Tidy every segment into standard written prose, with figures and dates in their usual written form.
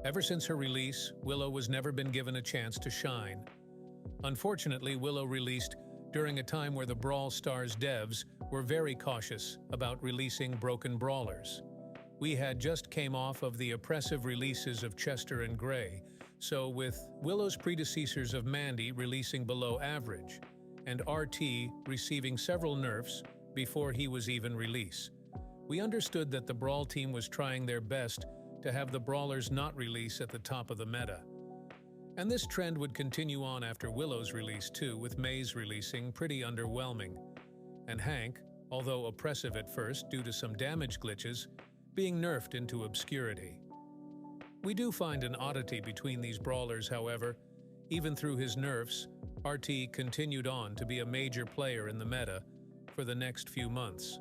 Ever since her release, Willow has never been given a chance to shine. Unfortunately, Willow released during a time where the Brawl Stars devs were very cautious about releasing broken brawlers. We had just came off of the oppressive releases of Chester and Gray, so with Willow's predecessors of Mandy releasing below average, and RT receiving several nerfs before he was even released, we understood that the Brawl team was trying their best to have the brawlers not release at the top of the meta. And this trend would continue on after Willow's release too, with May's releasing pretty underwhelming, and Hank, although oppressive at first due to some damage glitches, being nerfed into obscurity. We do find an oddity between these brawlers, however. Even through his nerfs, RT continued on to be a major player in the meta for the next few months.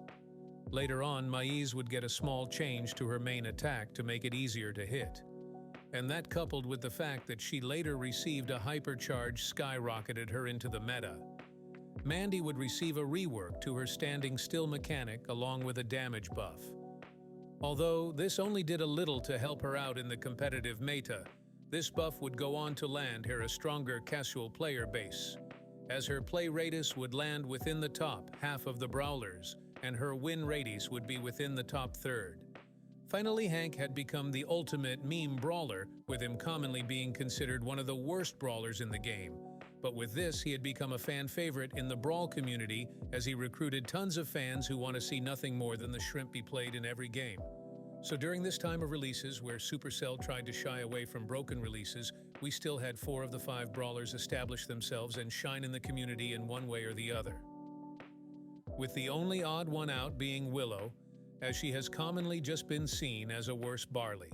Later on, Maize would get a small change to her main attack to make it easier to hit. And that, coupled with the fact that she later received a hypercharge, skyrocketed her into the meta. Mandy would receive a rework to her standing still mechanic along with a damage buff. Although this only did a little to help her out in the competitive meta, this buff would go on to land her a stronger casual player base, as her play radius would land within the top half of the brawlers, and her win radius would be within the top third. Finally, Hank had become the ultimate meme brawler, with him commonly being considered one of the worst brawlers in the game. But with this, he had become a fan favorite in the Brawl community, as he recruited tons of fans who want to see nothing more than the shrimp be played in every game. So during this time of releases, where Supercell tried to shy away from broken releases, we still had 4 of the 5 brawlers establish themselves and shine in the community in one way or the other. With the only odd one out being Willow, as she has commonly just been seen as a worse Barley.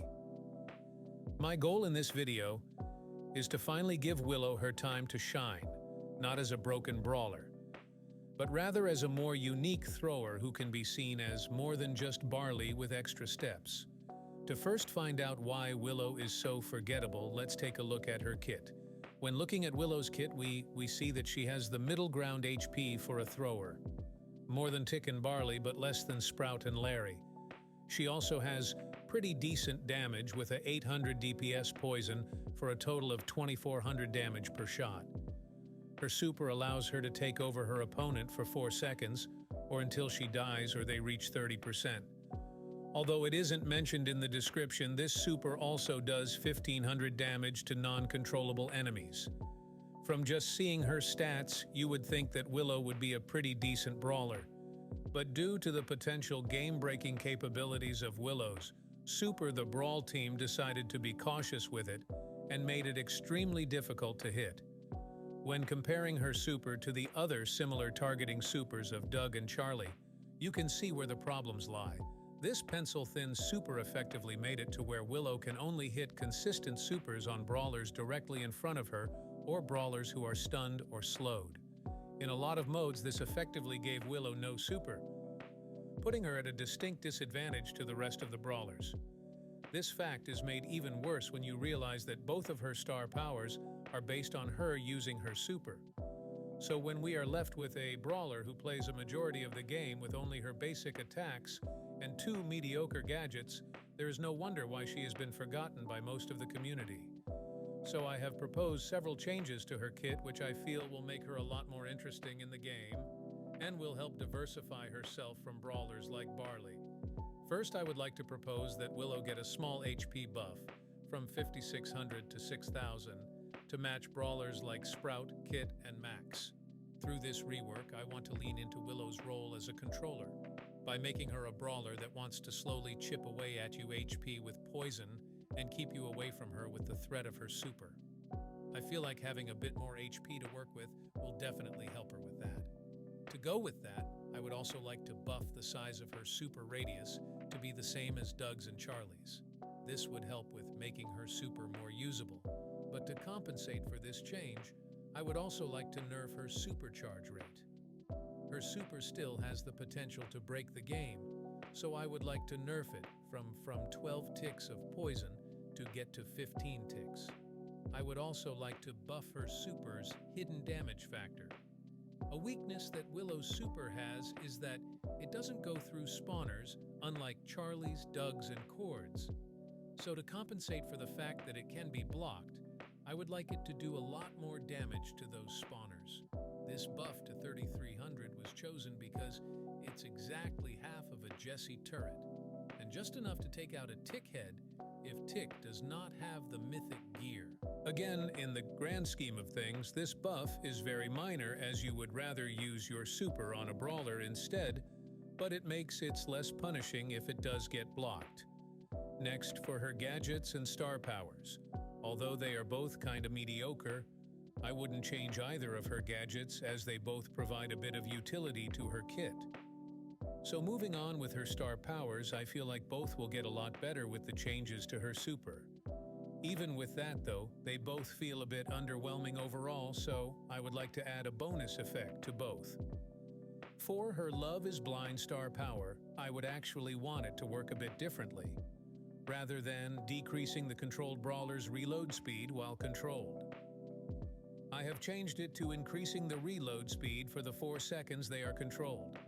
My goal in this video is to finally give Willow her time to shine, not as a broken brawler, but rather as a more unique thrower who can be seen as more than just Barley with extra steps. To first find out why Willow is so forgettable, let's take a look at her kit. When looking at Willow's kit, we see that she has the middle ground HP for a thrower. More than Tick and Barley, but less than Sprout and Larry. She also has pretty decent damage with a 800 DPS poison for a total of 2400 damage per shot. Her super allows her to take over her opponent for 4 seconds, or until she dies or they reach 30%. Although it isn't mentioned in the description, this super also does 1500 damage to non-controllable enemies. From just seeing her stats, you would think that Willow would be a pretty decent brawler. But due to the potential game-breaking capabilities of Willow's super, the Brawl team decided to be cautious with it and made it extremely difficult to hit. When comparing her super to the other similar targeting supers of Doug and Charlie, you can see where the problems lie. This pencil-thin super effectively made it to where Willow can only hit consistent supers on brawlers directly in front of her or brawlers who are stunned or slowed. In a lot of modes, this effectively gave Willow no super, putting her at a distinct disadvantage to the rest of the brawlers. This fact is made even worse when you realize that both of her star powers are based on her using her super. So when we are left with a brawler who plays a majority of the game with only her basic attacks and 2 mediocre gadgets, there is no wonder why she has been forgotten by most of the community. So I have proposed several changes to her kit which I feel will make her a lot more interesting in the game and will help diversify herself from brawlers like Barley. First, I would like to propose that Willow get a small HP buff from 5600 to 6000 to match brawlers like Sprout, Kit, and Max. Through this rework, I want to lean into Willow's role as a controller by making her a brawler that wants to slowly chip away at you HP with poison and keep you away from her with the threat of her super. I feel like having a bit more HP to work with will definitely help her with that. To go with that, I would also like to buff the size of her super radius to be the same as Doug's and Charlie's. This would help with making her super more usable. But to compensate for this change, I would also like to nerf her supercharge rate. Her super still has the potential to break the game, so I would like to nerf it from 12 ticks of poison to get to 15 ticks. I would also like to buff her super's hidden damage factor. A weakness that Willow's super has is that it doesn't go through spawners, unlike Charlie's, Doug's, and Cord's. So to compensate for the fact that it can be blocked, I would like it to do a lot more damage to those spawners. This buff to 3300 was chosen because it's exactly half of a Jessie turret, and just enough to take out a Tick head if Tick does not have the mythic gear. Again, in the grand scheme of things, this buff is very minor as you would rather use your super on a brawler instead, but it makes it less punishing if it does get blocked. Next, for her gadgets and star powers. Although they are both kinda mediocre, I wouldn't change either of her gadgets as they both provide a bit of utility to her kit. So moving on with her star powers, I feel like both will get a lot better with the changes to her super. Even with that though, they both feel a bit underwhelming overall, so I would like to add a bonus effect to both. For her Love is Blind star power, I would actually want it to work a bit differently, rather than decreasing the controlled brawler's reload speed while controlled. I have changed it to increasing the reload speed for the 4 seconds they are controlled.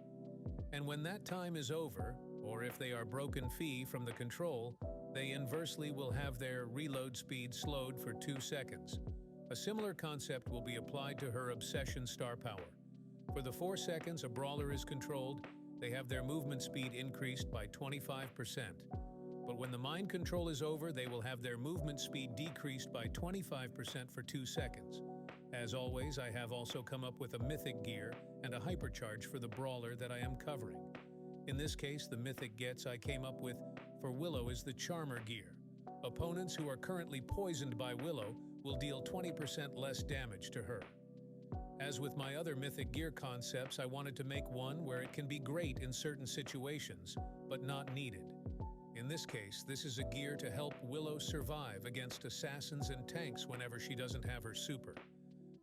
And when that time is over, or if they are broken free from the control, they inversely will have their reload speed slowed for 2 seconds. A similar concept will be applied to her Obsession star power. For the 4 seconds a brawler is controlled, they have their movement speed increased by 25%. But when the mind control is over, they will have their movement speed decreased by 25% for 2 seconds. As always, I have also come up with a mythic gear and a hypercharge for the brawler that I am covering. In this case, the mythic gets I came up with for Willow is the Charmer gear. Opponents who are currently poisoned by Willow will deal 20% less damage to her. As with my other mythic gear concepts, I wanted to make one where it can be great in certain situations, but not needed. In this case, this is a gear to help Willow survive against assassins and tanks whenever she doesn't have her super.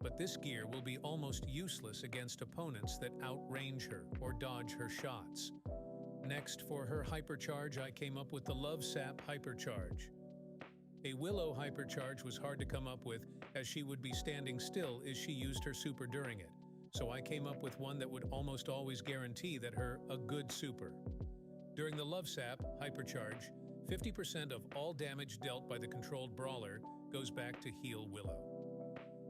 But this gear will be almost useless against opponents that outrange her or dodge her shots. Next, for her hypercharge, I came up with the Love Sap hypercharge. A Willow hypercharge was hard to come up with as she would be standing still as she used her super during it. So I came up with one that would almost always guarantee that her a good super. During the Love Sap hypercharge, 50% of all damage dealt by the controlled brawler goes back to heal Willow.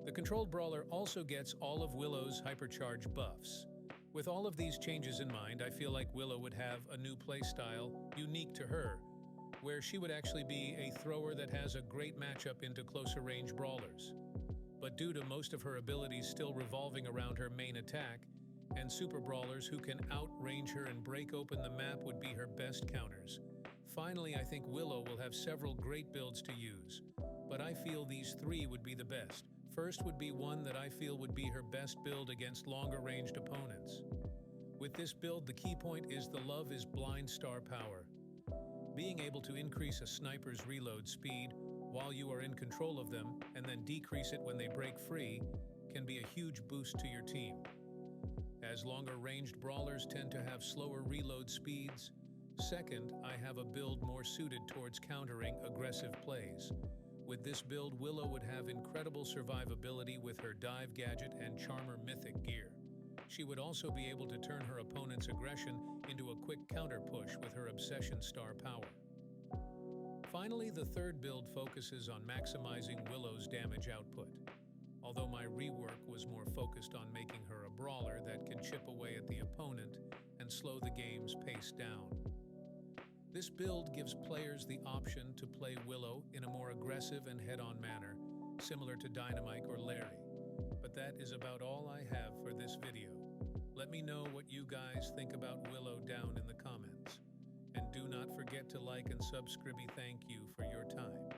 The controlled brawler also gets all of Willow's hypercharge buffs. With all of these changes in mind, I feel like Willow would have a new playstyle unique to her, where she would actually be a thrower that has a great matchup into closer range brawlers. But due to most of her abilities still revolving around her main attack, and super brawlers who can outrange her and break open the map would be her best counters. Finally, I think Willow will have several great builds to use, but I feel these 3 would be the best. First would be one that I feel would be her best build against longer-ranged opponents. With this build, the key point is the Love is Blind star power. Being able to increase a sniper's reload speed while you are in control of them and then decrease it when they break free can be a huge boost to your team. As longer-ranged brawlers tend to have slower reload speeds. Second, I have a build more suited towards countering aggressive plays. With this build, Willow would have incredible survivability with her dive gadget and Charmer mythic gear. She would also be able to turn her opponent's aggression into a quick counter push with her Obsession star power. Finally, the third build focuses on maximizing Willow's damage output. Although my rework was more focused on making her a brawler that can chip away at the opponent and slow the game's pace down. This build gives players the option to play Willow in a more aggressive and head-on manner, similar to Dynamite or Larry. But that is about all I have for this video. Let me know what you guys think about Willow down in the comments. And do not forget to like and subscribe. Thank you for your time.